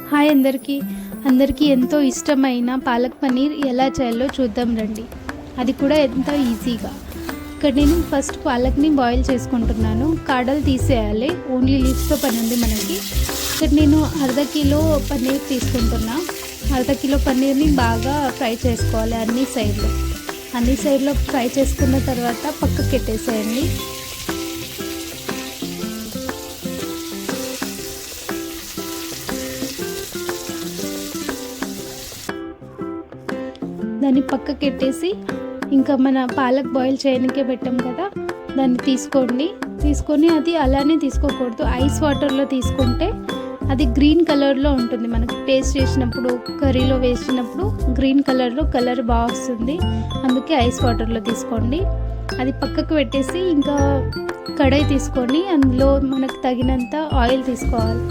Hi అందరికీ ఎంతో ఇష్టమైన పాలక్ పన్నీర్ ఎలా చేయాలో చూద్దాం రండి. అది కూడా ఎంతో ఈజీగా. ఇక్కడ నేను ఫస్ట్ పాలక్ని బాయిల్ చేసుకుంటున్నాను. కాడలు తీసేయాలి, ఓన్లీ లీవ్స్తో పని ఉంది మనకి. ఇక్కడ నేను అర్ధ కిలో పన్నీర్ తీసుకుంటున్నా. అర్ధ కిలో పన్నీర్ని బాగా ఫ్రై చేసుకోవాలి అన్ని సైడ్లో ఫ్రై చేసుకున్న తర్వాత పక్కకి పెట్టేసేయండి. దాన్ని పక్కకి పెట్టేసి ఇంకా మన పాలక్ బాయిల్ చేయడానికే పెట్టాం కదా, దాన్ని తీసుకొని అది అలానే తీసుకోకూడదు. ఐస్ వాటర్లో తీసుకుంటే అది గ్రీన్ కలర్లో ఉంటుంది. మనకు టేస్ట్ చేసినప్పుడు కర్రీలో వేసినప్పుడు గ్రీన్ కలర్ బాగా వస్తుంది. అందుకే ఐస్ వాటర్లో తీసుకోండి. అది పక్కకు పెట్టేసి ఇంకా కడాయి తీసుకొని అందులో మనకు తగినంత ఆయిల్ తీసుకోవాలి.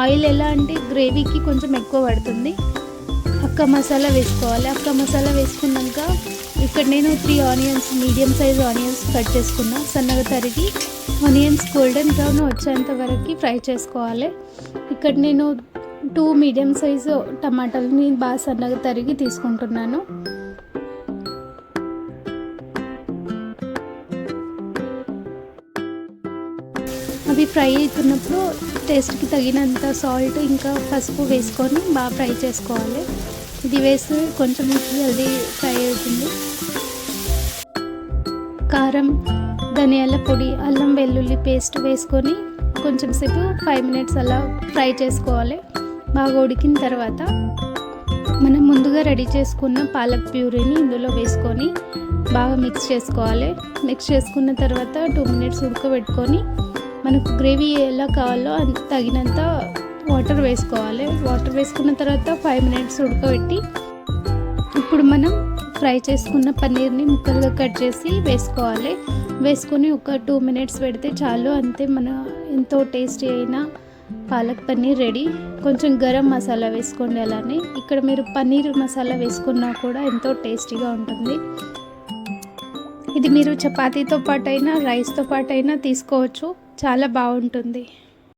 ఆయిల్ ఎలా అంటే గ్రేవీకి కొంచెం ఎక్కువ పడుతుంది. అక్క మసాలా వేసుకోవాలి. అక్క మసాలా వేసుకున్నాక ఇక్కడ నేను 3 onions, medium size onions cut చేసుకున్నా. సన్నగా తరిగి ఆనియన్స్ గోల్డెన్ బ్రౌన్ వచ్చేంత వరకు ఫ్రై చేసుకోవాలి. ఇక్కడ నేను 2 మీడియం సైజు టమాటాలని బాగా సన్నగా తరిగి తీసుకుంటున్నాను. అవి ఫ్రై అవుతున్నప్పుడు టేస్ట్కి తగినంత సాల్ట్ ఇంకా పసుపు వేసుకొని బాగా ఫ్రై చేసుకోవాలి. ఇది వేసి కొంచెం జల్దీ ఫ్రై అవుతుంది. కారం, ధనియాల పొడి, అల్లం వెల్లుల్లి పేస్ట్ వేసుకొని కొంచెం సేపు 5 మినిట్స్ అలా ఫ్రై చేసుకోవాలి. బాగా ఉడికిన తర్వాత మనం ముందుగా రెడీ చేసుకున్న పాలక్ ప్యూరీని ఇందులో వేసుకొని బాగా మిక్స్ చేసుకోవాలి. మిక్స్ చేసుకున్న తర్వాత 2 మినిట్స్ ఉడకబెట్టుకొని మనకు గ్రేవీ ఎలా కావాలో తగినంత వాటర్ వేసుకోవాలి. వాటర్ వేసుకున్న తర్వాత 5 మినిట్స్ ఉడకబెట్టి ఇప్పుడు మనం ఫ్రై చేసుకున్న పన్నీర్ని ముక్కలుగా కట్ చేసి వేసుకొని ఒక 2 మినిట్స్ పెడితే చాలు. అంతే, మన ఎంతో టేస్టీ అయిన పాలక్ పన్నీర్ రెడీ. కొంచెం గరం మసాలా వేసుకోండి. అలానే ఇక్కడ మీరు పన్నీర్ మసాలా వేసుకున్నా కూడా ఎంతో టేస్టీగా ఉంటుంది. ఇది మీరు చపాతీతో పాటైనా రైస్తో పాటైనా తీసుకోవచ్చు. చాలా బాగుంటుంది.